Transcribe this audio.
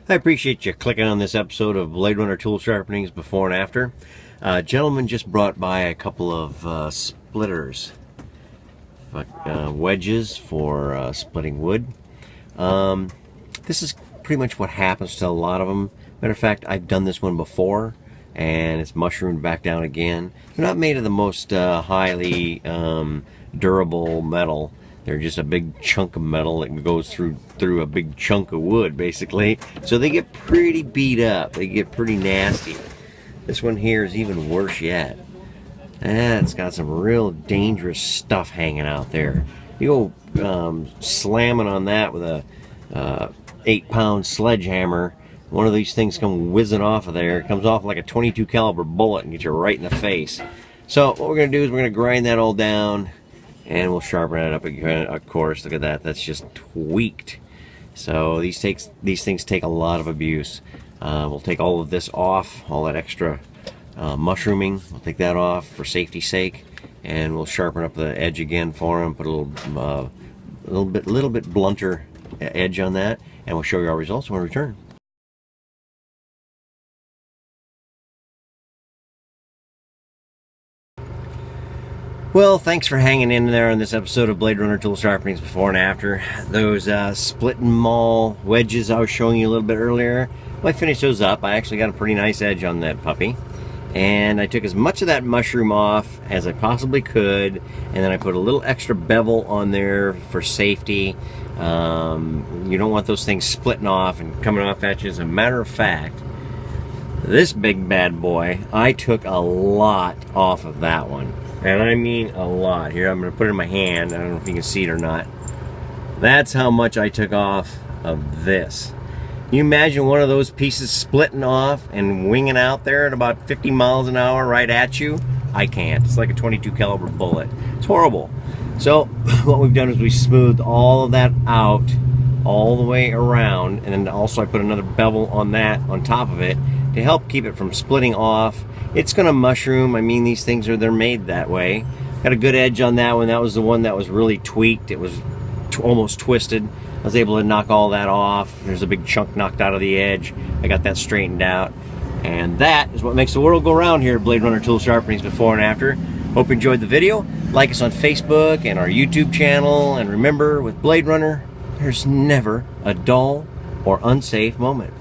I appreciate you clicking on this episode of Bladerunner Tool Sharpenings Before and After. A gentleman just brought by a couple of splitters, wedges for splitting wood. This is pretty much what happens to a lot of them. Matter of fact, I've done this one before, and it's mushroomed back down again. They're not made of the most highly durable metal. They're just a big chunk of metal that goes through a big chunk of wood, basically. So they get pretty beat up. They get pretty nasty. This one here is even worse yet. It's got some real dangerous stuff hanging out there. You go slamming on that with a 8-pound sledgehammer. One of these things come whizzing off of there. It comes off like a 22 caliber bullet and gets you right in the face. So what we're going to do is we're going to grind that all down, and we'll sharpen it up again. Of course, look at that. That's just tweaked. So these things take a lot of abuse. We'll take all of this off, all that extra mushrooming. We'll take that off for safety's sake, and we'll sharpen up the edge again for them. Put a little bit blunter edge on that, and we'll show you our results when we return. Well, thanks for hanging in there on this episode of Bladerunner Tool Sharpenings Before and After. Those split and maul wedges I was showing you a little bit earlier, well, I finished those up. I actually got a pretty nice edge on that puppy. And I took as much of that mushroom off as I possibly could, and then I put a little extra bevel on there for safety. You don't want those things splitting off and coming off at you. As a matter of fact, this big bad boy, I took a lot off of that one. And I mean a lot. Here, I'm going to put it in my hand. I don't know if you can see it or not. That's how much I took off of this. Can you imagine one of those pieces splitting off and winging out there at about 50 miles an hour right at you? I can't. It's like a 22 caliber bullet. It's horrible. So what we've done is we smoothed all of that out all the way around, and then also I put another bevel on that on top of it to help keep it from splitting off. It's gonna mushroom. I mean, these things they're made that way. Got a good edge on that one. That was the one that was really tweaked. It was almost twisted. I was able to knock all that off. There's a big chunk knocked out of the edge. I got that straightened out. And that is what makes the world go round here at Bladerunner Tool Sharpenings Before and After. Hope you enjoyed the video. Like us on Facebook and our YouTube channel. And remember, with Bladerunner, there's never a dull or unsafe moment.